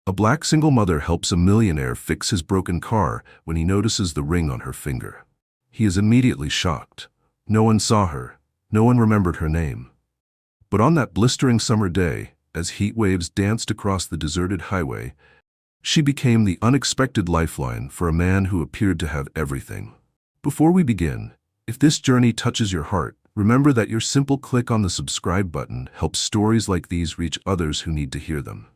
A black single mother helps a millionaire fix his broken car when he notices the ring on her finger. He is immediately shocked. No one saw her. No one remembered her name. But on that blistering summer day, as heat waves danced across the deserted highway, she became the unexpected lifeline for a man who appeared to have everything. Before we begin, if this journey touches your heart, remember that your simple click on the subscribe button helps stories like these reach others who need to hear them.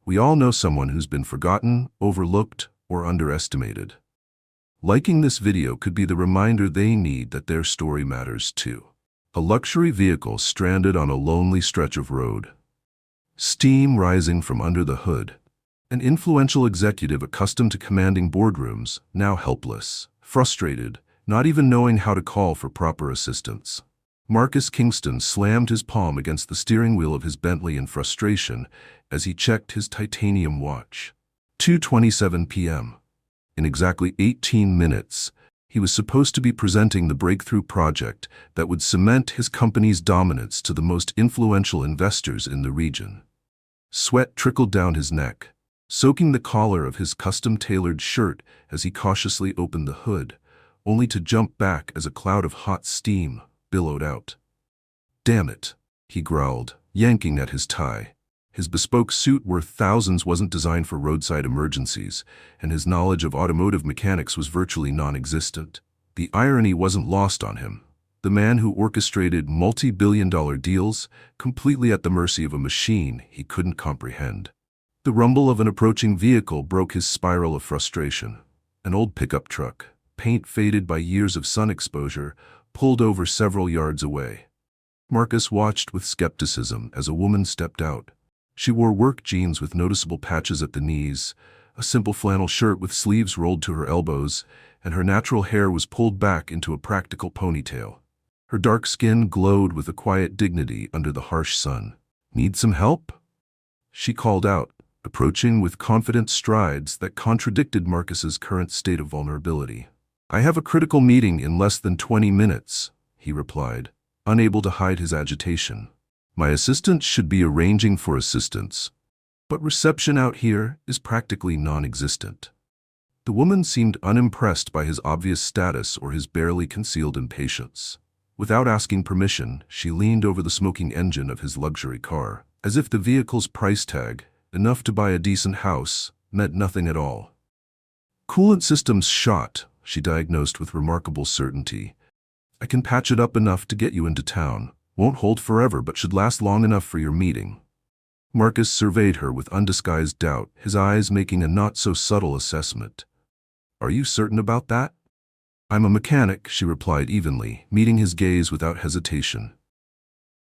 We all know someone who's been forgotten, overlooked, or underestimated. Liking this video could be the reminder they need that their story matters too. A luxury vehicle stranded on a lonely stretch of road. Steam rising from under the hood. An influential executive accustomed to commanding boardrooms, now helpless, frustrated, not even knowing how to call for proper assistance. Marcus Kingston slammed his palm against the steering wheel of his Bentley in frustration as he checked his titanium watch. 2:27 p.m. In exactly 18 minutes, he was supposed to be presenting the breakthrough project that would cement his company's dominance to the most influential investors in the region. Sweat trickled down his neck, soaking the collar of his custom-tailored shirt as he cautiously opened the hood, only to jump back as a cloud of hot steam billowed out. "Damn it," he growled, yanking at his tie. His bespoke suit worth thousands wasn't designed for roadside emergencies, and his knowledge of automotive mechanics was virtually non-existent. The irony wasn't lost on him. The man who orchestrated multi-billion-dollar deals, completely at the mercy of a machine he couldn't comprehend. The rumble of an approaching vehicle broke his spiral of frustration. An old pickup truck, paint faded by years of sun exposure, pulled over several yards away. Marcus watched with skepticism as a woman stepped out. She wore work jeans with noticeable patches at the knees, a simple flannel shirt with sleeves rolled to her elbows, and her natural hair was pulled back into a practical ponytail. Her dark skin glowed with a quiet dignity under the harsh sun. "Need some help?" she called out, approaching with confident strides that contradicted Marcus's current state of vulnerability. "I have a critical meeting in less than 20 minutes, he replied, unable to hide his agitation. "My assistant should be arranging for assistance, but reception out here is practically non-existent." The woman seemed unimpressed by his obvious status or his barely concealed impatience. Without asking permission, she leaned over the smoking engine of his luxury car, as if the vehicle's price tag, enough to buy a decent house, meant nothing at all. "Coolant system's shot," she diagnosed with remarkable certainty. "I can patch it up enough to get you into town. Won't hold forever but should last long enough for your meeting." Marcus surveyed her with undisguised doubt, his eyes making a not-so-subtle assessment. "Are you certain about that?" "I'm a mechanic," she replied evenly, meeting his gaze without hesitation.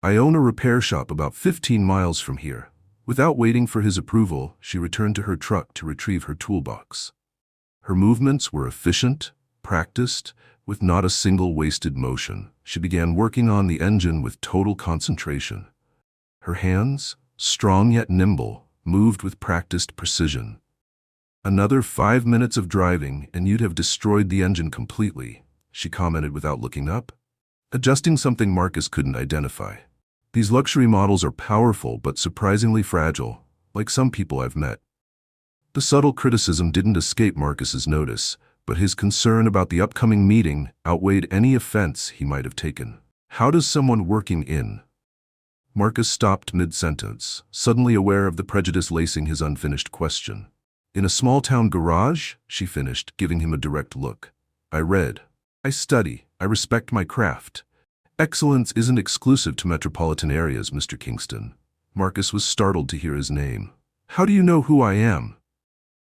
"I own a repair shop about 15 miles from here." Without waiting for his approval, she returned to her truck to retrieve her toolbox. Her movements were efficient, practiced, with not a single wasted motion. She began working on the engine with total concentration. Her hands, strong yet nimble, moved with practiced precision. "Another 5 minutes of driving and you'd have destroyed the engine completely," she commented without looking up, adjusting something Marcus couldn't identify. "These luxury models are powerful but surprisingly fragile, like some people I've met." The subtle criticism didn't escape Marcus's notice, but his concern about the upcoming meeting outweighed any offense he might have taken. "How does someone working in—" Marcus stopped mid-sentence, suddenly aware of the prejudice lacing his unfinished question. "In a small-town garage?" she finished, giving him a direct look. "I read. I study. I respect my craft. Excellence isn't exclusive to metropolitan areas, Mr. Kingston." Marcus was startled to hear his name. "How do you know who I am?"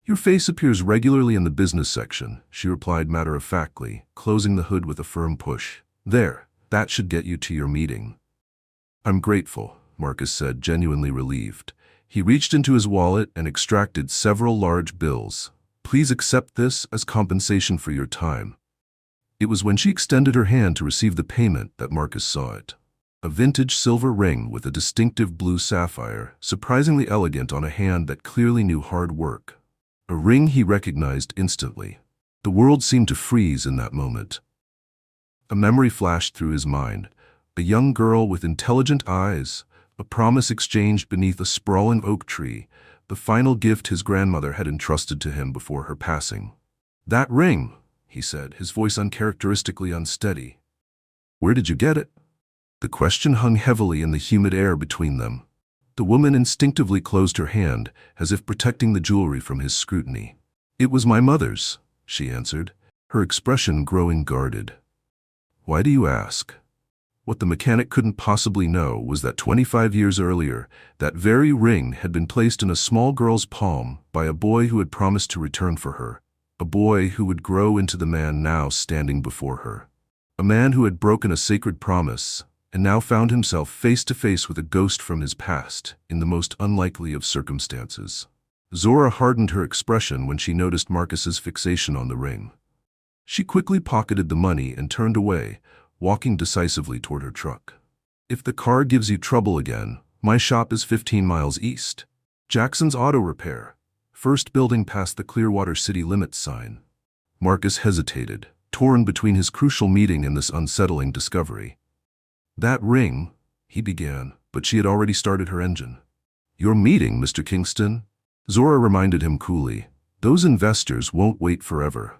"Your face appears regularly in the business section," she replied matter-of-factly, closing the hood with a firm push. "There, that should get you to your meeting." "I'm grateful," Marcus said, genuinely relieved. He reached into his wallet and extracted several large bills. "Please accept this as compensation for your time." It was when she extended her hand to receive the payment that Marcus saw it. A vintage silver ring with a distinctive blue sapphire, surprisingly elegant on a hand that clearly knew hard work. A ring he recognized instantly. The world seemed to freeze in that moment. A memory flashed through his mind. A young girl with intelligent eyes, a promise exchanged beneath a sprawling oak tree, the final gift his grandmother had entrusted to him before her passing. "That ring," he said, his voice uncharacteristically unsteady. "Where did you get it?" The question hung heavily in the humid air between them. The woman instinctively closed her hand, as if protecting the jewelry from his scrutiny. "It was my mother's," she answered, her expression growing guarded. "Why do you ask?" What the mechanic couldn't possibly know was that 25 years earlier, that very ring had been placed in a small girl's palm by a boy who had promised to return for her, a boy who would grow into the man now standing before her. A man who had broken a sacred promise, and now found himself face to face with a ghost from his past, in the most unlikely of circumstances. Zora hardened her expression when she noticed Marcus's fixation on the ring. She quickly pocketed the money and turned away, walking decisively toward her truck. "If the car gives you trouble again, my shop is 15 miles east. Jackson's Auto Repair, first building past the Clearwater City Limits sign." Marcus hesitated, torn between his crucial meeting and this unsettling discovery. "That ring," he began, but she had already started her engine. "Your meeting, Mr. Kingston?" Zora reminded him coolly. "Those investors won't wait forever."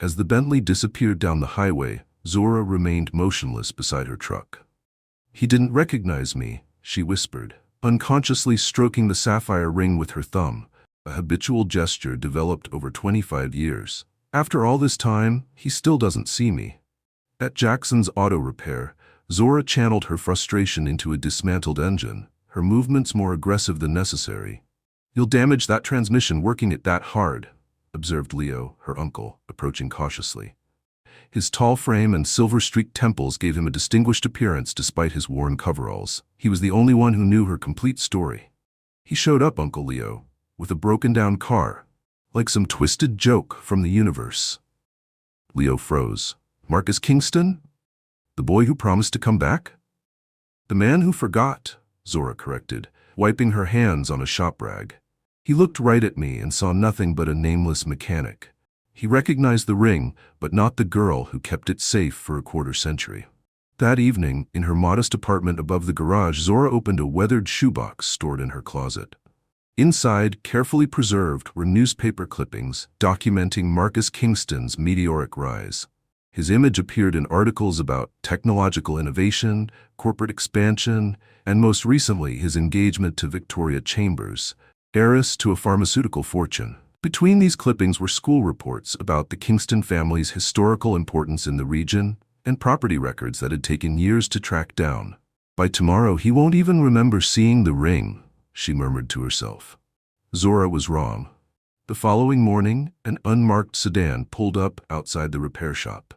As the Bentley disappeared down the highway, Zora remained motionless beside her truck. "He didn't recognize me," she whispered, unconsciously stroking the sapphire ring with her thumb, a habitual gesture developed over 25 years. "After all this time, he still doesn't see me." At Jackson's Auto Repair, Zora channeled her frustration into a dismantled engine, her movements more aggressive than necessary. "You'll damage that transmission working it that hard," observed Leo, her uncle, approaching cautiously. His tall frame and silver-streaked temples gave him a distinguished appearance despite his worn coveralls. He was the only one who knew her complete story. "He showed up, Uncle Leo, with a broken-down car, like some twisted joke from the universe." Leo froze. "Marcus Kingston? The boy who promised to come back?" "The man who forgot," Zora corrected, wiping her hands on a shop rag. "He looked right at me and saw nothing but a nameless mechanic. He recognized the ring, but not the girl who kept it safe for a quarter-century." That evening, in her modest apartment above the garage, Zora opened a weathered shoebox stored in her closet. Inside, carefully preserved, were newspaper clippings documenting Marcus Kingston's meteoric rise. His image appeared in articles about technological innovation, corporate expansion, and most recently his engagement to Victoria Chambers, heiress to a pharmaceutical fortune. Between these clippings were school reports about the Kingston family's historical importance in the region and property records that had taken years to track down. "By tomorrow he won't even remember seeing the ring," she murmured to herself. Zora was wrong. The following morning, an unmarked sedan pulled up outside the repair shop.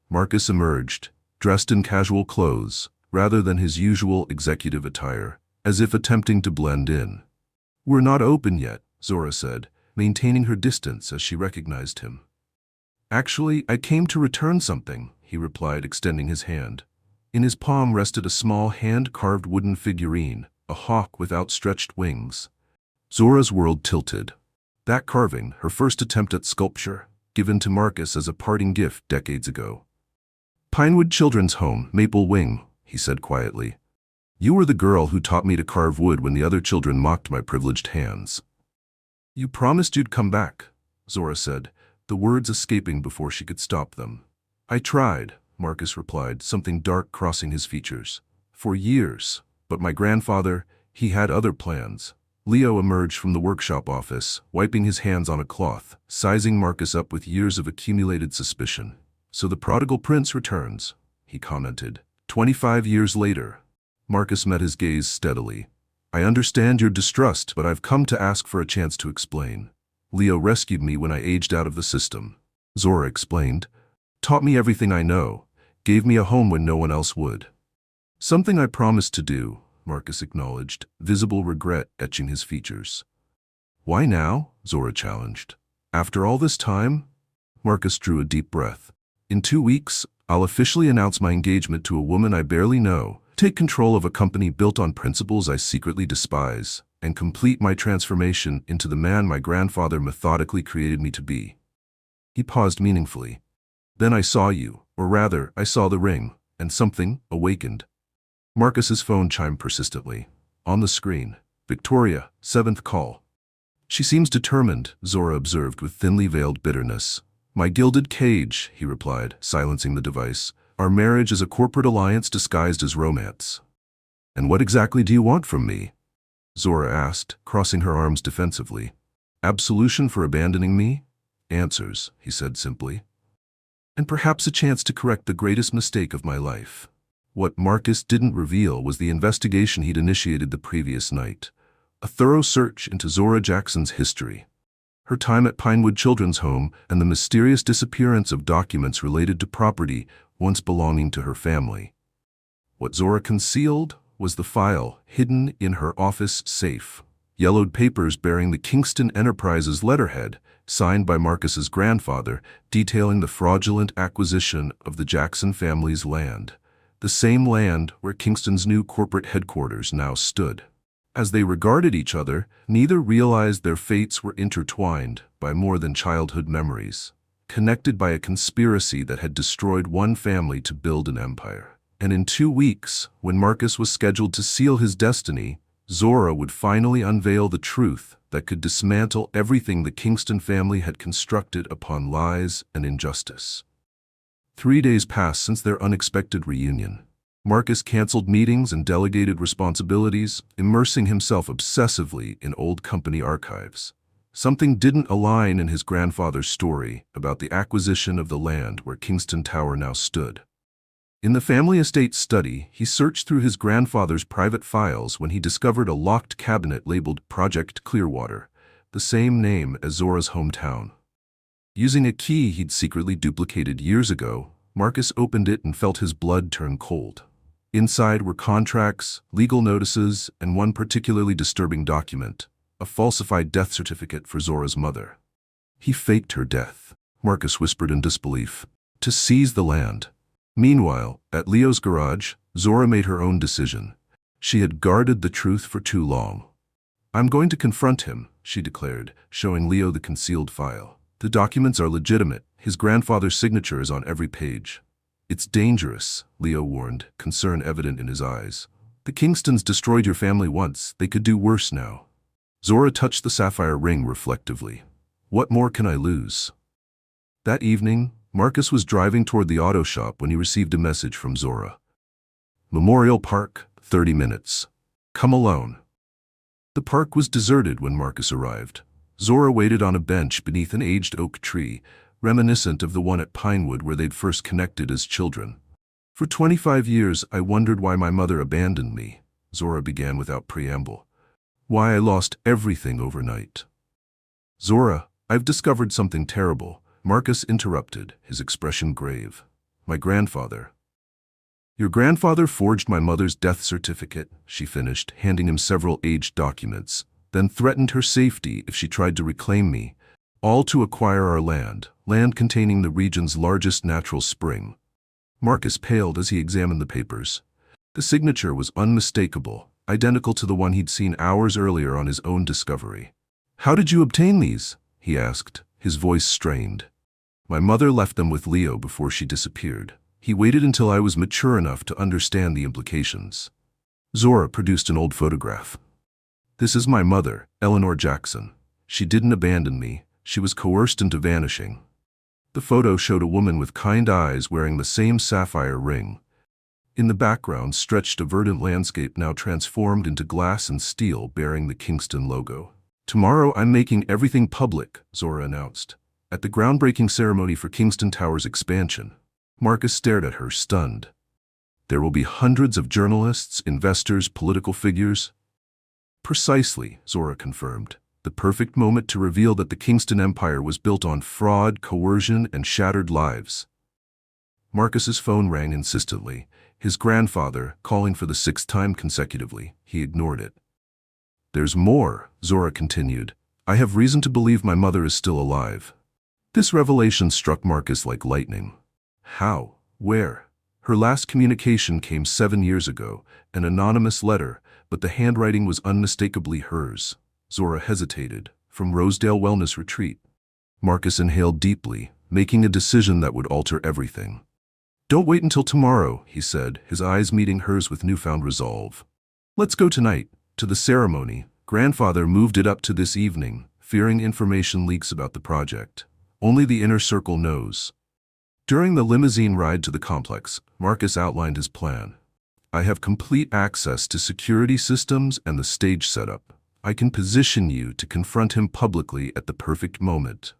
Marcus emerged, dressed in casual clothes, rather than his usual executive attire, as if attempting to blend in. "We're not open yet," Zora said, maintaining her distance as she recognized him. "Actually, I came to return something," he replied, extending his hand. In his palm rested a small hand-carved wooden figurine, a hawk with outstretched wings. Zora's world tilted. That carving, her first attempt at sculpture, given to Marcus as a parting gift decades ago. "Pinewood Children's Home, Maple Wing," he said quietly. "You were the girl who taught me to carve wood when the other children mocked my privileged hands." "You promised you'd come back," Zora said, the words escaping before she could stop them. "I tried," Marcus replied, something dark crossing his features. "For years. But my grandfather, he had other plans." Leo emerged from the workshop office, wiping his hands on a cloth, sizing Marcus up with years of accumulated suspicion. "So the prodigal prince returns," he commented. 25 years later. Marcus met his gaze steadily. "I understand your distrust, but I've come to ask for a chance to explain. Leo rescued me when I aged out of the system," Zora explained. "Taught me everything I know, gave me a home when no one else would." "Something I promised to do," Marcus acknowledged, visible regret etching his features. "Why now?" Zora challenged. "After all this time?" Marcus drew a deep breath. "In 2 weeks, I'll officially announce my engagement to a woman I barely know, take control of a company built on principles I secretly despise, and complete my transformation into the man my grandfather methodically created me to be." He paused meaningfully. "Then I saw you, or rather, I saw the ring, and something awakened." Marcus's phone chimed persistently. On the screen, "Victoria, 7th call." She seems determined, Zora observed with thinly veiled bitterness. My gilded cage, he replied, silencing the device. Our marriage is a corporate alliance disguised as romance. And what exactly do you want from me? Zora asked, crossing her arms defensively. Absolution for abandoning me? Answers, he said simply. And perhaps a chance to correct the greatest mistake of my life. What Marcus didn't reveal was the investigation he'd initiated the previous night. A thorough search into Zora Jackson's history. Her time at Pinewood Children's Home and the mysterious disappearance of documents related to property once belonging to her family. What Zora concealed was the file hidden in her office safe. Yellowed papers bearing the Kingston Enterprises letterhead, signed by Marcus's grandfather, detailing the fraudulent acquisition of the Jackson family's land. The same land where Kingston's new corporate headquarters now stood. As they regarded each other, neither realized their fates were intertwined by more than childhood memories, connected by a conspiracy that had destroyed one family to build an empire. And in 2 weeks, when Marcus was scheduled to seal his destiny, Zora would finally unveil the truth that could dismantle everything the Kingston family had constructed upon lies and injustice. 3 days passed since their unexpected reunion. Marcus canceled meetings and delegated responsibilities, immersing himself obsessively in old company archives. Something didn't align in his grandfather's story about the acquisition of the land where Kingston Tower now stood. In the family estate study, he searched through his grandfather's private files when he discovered a locked cabinet labeled Project Clearwater, the same name as Zora's hometown. Using a key he'd secretly duplicated years ago, Marcus opened it and felt his blood turn cold. Inside were contracts, legal notices, and one particularly disturbing document, a falsified death certificate for Zora's mother. He faked her death, Marcus whispered in disbelief, to seize the land. Meanwhile, at Leo's garage, Zora made her own decision. She had guarded the truth for too long. I'm going to confront him, she declared, showing Leo the concealed file. The documents are legitimate. His grandfather's signature is on every page. It's dangerous, Leo warned, concern evident in his eyes. The Kingstons destroyed your family once. They could do worse now. Zora touched the sapphire ring reflectively. What more can I lose? That evening, Marcus was driving toward the auto shop when he received a message from Zora. Memorial Park, 30 minutes. Come alone. The park was deserted when Marcus arrived. Zora waited on a bench beneath an aged oak tree, reminiscent of the one at Pinewood where they'd first connected as children. For 25 years, I wondered why my mother abandoned me, Zora began without preamble. Why I lost everything overnight. Zora, I've discovered something terrible, Marcus interrupted, his expression grave. My grandfather. Your grandfather forged my mother's death certificate, she finished, handing him several aged documents, then threatened her safety if she tried to reclaim me, all to acquire our land containing the region's largest natural spring. Marcus paled as he examined the papers. The signature was unmistakable, identical to the one he'd seen hours earlier on his own discovery. How did you obtain these? He asked, his voice strained. My mother left them with Leo before she disappeared. He waited until I was mature enough to understand the implications. Zora produced an old photograph. This is my mother, Eleanor Jackson. She didn't abandon me. She was coerced into vanishing. The photo showed a woman with kind eyes wearing the same sapphire ring. In the background stretched a verdant landscape now transformed into glass and steel bearing the Kingston logo. Tomorrow I'm making everything public, Zora announced, at the groundbreaking ceremony for Kingston Tower's expansion. Marcus stared at her, stunned. There will be hundreds of journalists, investors, political figures. Precisely, Zora confirmed. The perfect moment to reveal that the Kingston Empire was built on fraud, coercion, and shattered lives. Marcus's phone rang insistently, his grandfather calling for the 6th time consecutively. He ignored it. There's more, Zora continued. I have reason to believe my mother is still alive. This revelation struck Marcus like lightning. How? Where? Her last communication came 7 years ago, an anonymous letter, but the handwriting was unmistakably hers. Zora hesitated. From Rosedale Wellness Retreat. Marcus inhaled deeply, making a decision that would alter everything. Don't wait until tomorrow, he said, his eyes meeting hers with newfound resolve. Let's go tonight, to the ceremony. Grandfather moved it up to this evening, fearing information leaks about the project. Only the inner circle knows. During the limousine ride to the complex, Marcus outlined his plan. I have complete access to security systems and the stage setup. I can position you to confront him publicly at the perfect moment.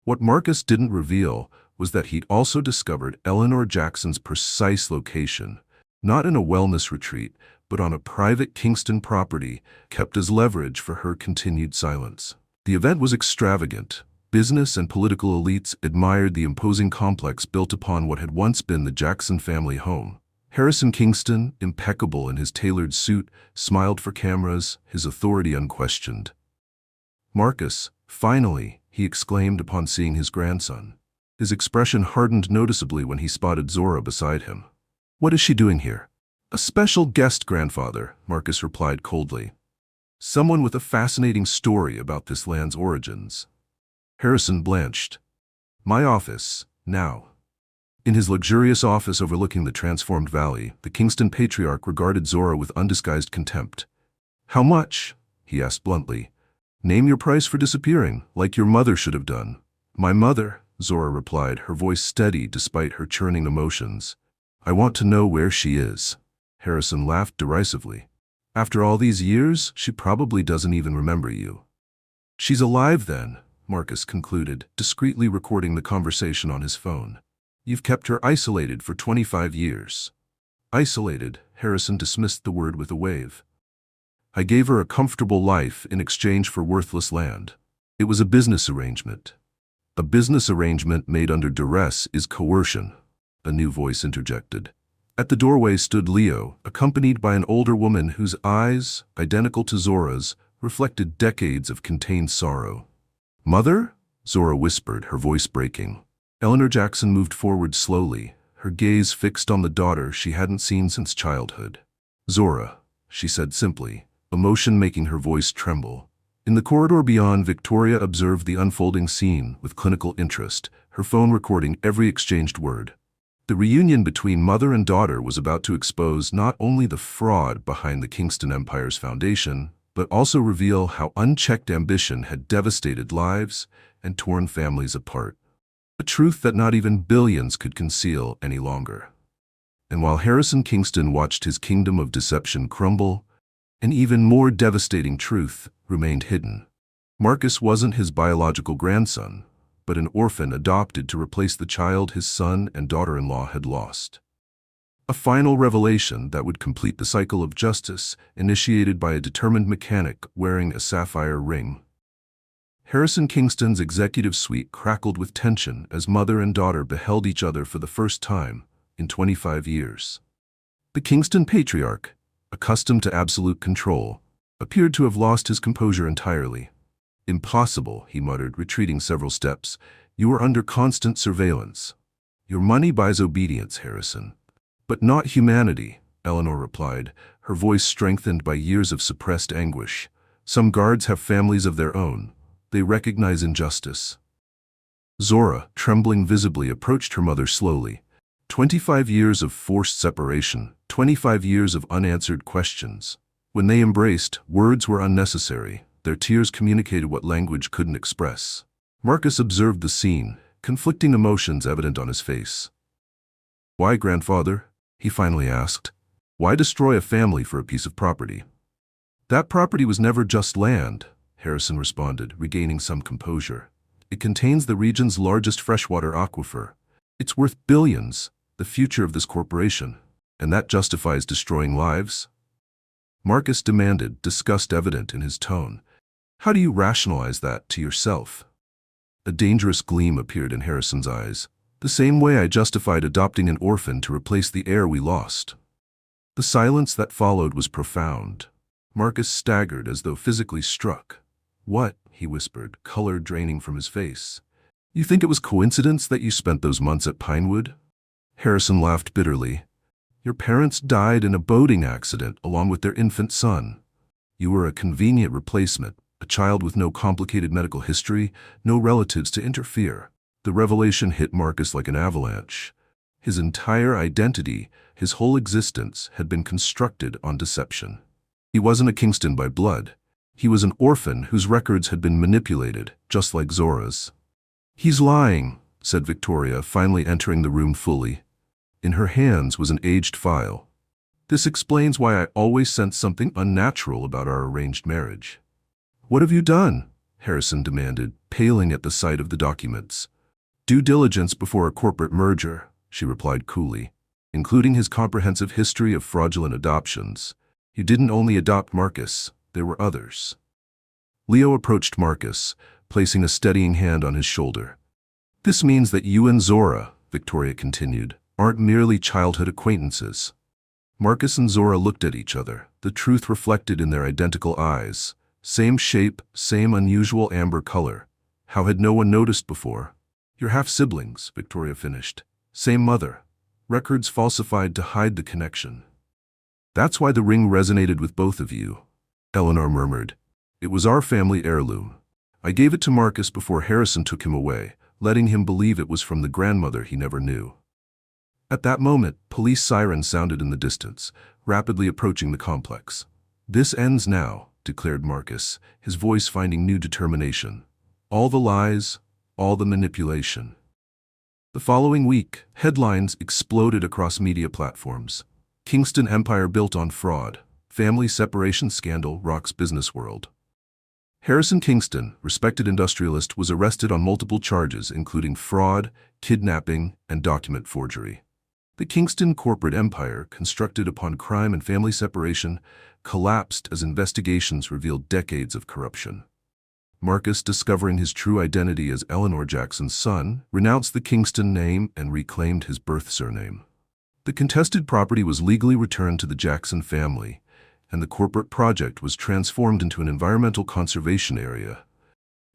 What Marcus didn't reveal was that he'd also discovered Eleanor Jackson's precise location, not in a wellness retreat, but on a private Kingston property kept as leverage for her continued silence. The event was extravagant. Business and political elites admired the imposing complex built upon what had once been the Jackson family home. Harrison Kingston, impeccable in his tailored suit, smiled for cameras, his authority unquestioned. "Marcus, finally," he exclaimed upon seeing his grandson. His expression hardened noticeably when he spotted Zora beside him. "What is she doing here?" "A special guest, grandfather," Marcus replied coldly. "Someone with a fascinating story about this land's origins." Harrison blanched. "My office, now." In his luxurious office overlooking the transformed valley, the Kingston patriarch regarded Zora with undisguised contempt. "How much?" he asked bluntly. "Name your price for disappearing, like your mother should have done." "My mother," Zora replied, her voice steady despite her churning emotions. "I want to know where she is." Harrison laughed derisively. "After all these years, she probably doesn't even remember you." "She's alive then," Marcus concluded, discreetly recording the conversation on his phone. "You've kept her isolated for 25 years. "Isolated," Harrison dismissed the word with a wave. "I gave her a comfortable life in exchange for worthless land. It was a business arrangement." "A business arrangement made under duress is coercion," a new voice interjected. At the doorway stood Leo, accompanied by an older woman whose eyes, identical to Zora's, reflected decades of contained sorrow. "Mother?" Zora whispered, her voice breaking. Eleanor Jackson moved forward slowly, her gaze fixed on the daughter she hadn't seen since childhood. "Zora," she said simply, emotion making her voice tremble. In the corridor beyond, Victoria observed the unfolding scene with clinical interest, her phone recording every exchanged word. The reunion between mother and daughter was about to expose not only the fraud behind the Kingston Empire's foundation, but also reveal how unchecked ambition had devastated lives and torn families apart. A truth that not even billions could conceal any longer. And while Harrison Kingston watched his kingdom of deception crumble, an even more devastating truth remained hidden. Marcus wasn't his biological grandson, but an orphan adopted to replace the child his son and daughter-in-law had lost. A final revelation that would complete the cycle of justice initiated by a determined mechanic wearing a sapphire ring. Harrison Kingston's executive suite crackled with tension as mother and daughter beheld each other for the first time in 25 years. The Kingston patriarch, accustomed to absolute control, appeared to have lost his composure entirely. "Impossible," he muttered, retreating several steps. "You are under constant surveillance." "Your money buys obedience, Harrison." "But not humanity," Eleanor replied, her voice strengthened by years of suppressed anguish. "Some guards have families of their own. They recognize injustice." Zora, trembling visibly, approached her mother slowly. 25 years of forced separation, 25 years of unanswered questions. When they embraced, words were unnecessary. Their tears communicated what language couldn't express. Marcus observed the scene, conflicting emotions evident on his face. "Why, grandfather?" he finally asked. "Why destroy a family for a piece of property?" "That property was never just land," Harrison responded, regaining some composure. "It contains the region's largest freshwater aquifer. It's worth billions, the future of this corporation. And that justifies destroying lives?" Marcus demanded, disgust evident in his tone. "How do you rationalize that to yourself?" A dangerous gleam appeared in Harrison's eyes. "The same way I justified adopting an orphan to replace the heir we lost." The silence that followed was profound. Marcus staggered as though physically struck. "What?" he whispered, color draining from his face. "You think it was coincidence that you spent those months at Pinewood?" Harrison laughed bitterly. "Your parents died in a boating accident along with their infant son. You were a convenient replacement, a child with no complicated medical history, no relatives to interfere." The revelation hit Marcus like an avalanche. His entire identity, his whole existence, had been constructed on deception. He wasn't a Kingston by blood. He was an orphan whose records had been manipulated, just like Zora's. "He's lying," said Victoria, finally entering the room fully. In her hands was an aged file. "This explains why I always sensed something unnatural about our arranged marriage." "What have you done?" Harrison demanded, paling at the sight of the documents. "Due diligence before a corporate merger," she replied coolly, "including his comprehensive history of fraudulent adoptions. You didn't only adopt Marcus, there were others." Leo approached Marcus, placing a steadying hand on his shoulder. "This means that you and Zora," Victoria continued, "aren't merely childhood acquaintances." Marcus and Zora looked at each other, the truth reflected in their identical eyes. Same shape, same unusual amber color. How had no one noticed before? "You're half-siblings," Victoria finished. "Same mother. Records falsified to hide the connection." "That's why the ring resonated with both of you," Eleanor murmured. "It was our family heirloom. I gave it to Marcus before Harrison took him away, letting him believe it was from the grandmother he never knew." At that moment, police sirens sounded in the distance, rapidly approaching the complex. "This ends now," declared Marcus, his voice finding new determination. "All the lies, all the manipulation." The following week, headlines exploded across media platforms. Kingston Empire built on fraud. Family separation scandal rocks business world. Harrison Kingston, respected industrialist, was arrested on multiple charges including fraud, kidnapping, and document forgery. The Kingston corporate empire, constructed upon crime and family separation, collapsed as investigations revealed decades of corruption. Marcus, discovering his true identity as Eleanor Jackson's son, renounced the Kingston name and reclaimed his birth surname. The contested property was legally returned to the Jackson family, and the corporate project was transformed into an environmental conservation area,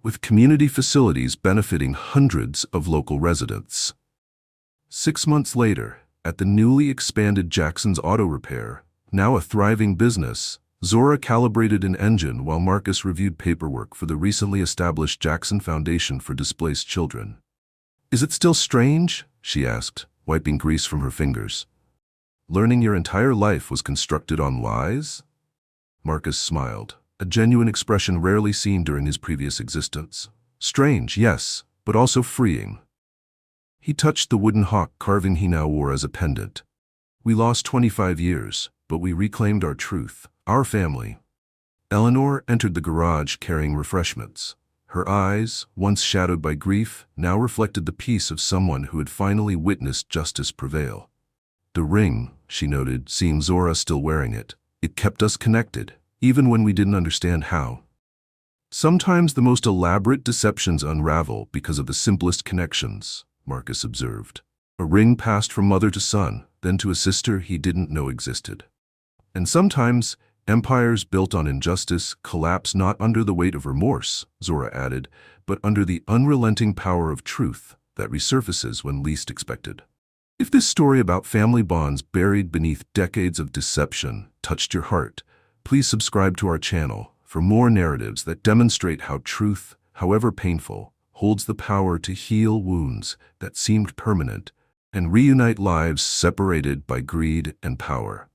with community facilities benefiting hundreds of local residents. 6 months later, at the newly expanded Jackson's Auto Repair, now a thriving business, Zora calibrated an engine while Marcus reviewed paperwork for the recently established Jackson Foundation for Displaced Children. "Is it still strange?" she asked, wiping grease from her fingers. "Learning your entire life was constructed on lies?" Marcus smiled, a genuine expression rarely seen during his previous existence. "Strange, yes, but also freeing." He touched the wooden hawk carving he now wore as a pendant. "We lost 25 years, but we reclaimed our truth, our family." Eleanor entered the garage carrying refreshments. Her eyes, once shadowed by grief, now reflected the peace of someone who had finally witnessed justice prevail. "The ring," she noted, seeing Zora still wearing it. "It kept us connected, even when we didn't understand how." "Sometimes the most elaborate deceptions unravel because of the simplest connections," Marcus observed. "A ring passed from mother to son, then to a sister he didn't know existed. And sometimes empires built on injustice collapse not under the weight of remorse," Zora added, "but under the unrelenting power of truth that resurfaces when least expected." If this story about family bonds buried beneath decades of deception touched your heart, please subscribe to our channel for more narratives that demonstrate how truth, however painful, holds the power to heal wounds that seemed permanent and reunite lives separated by greed and power.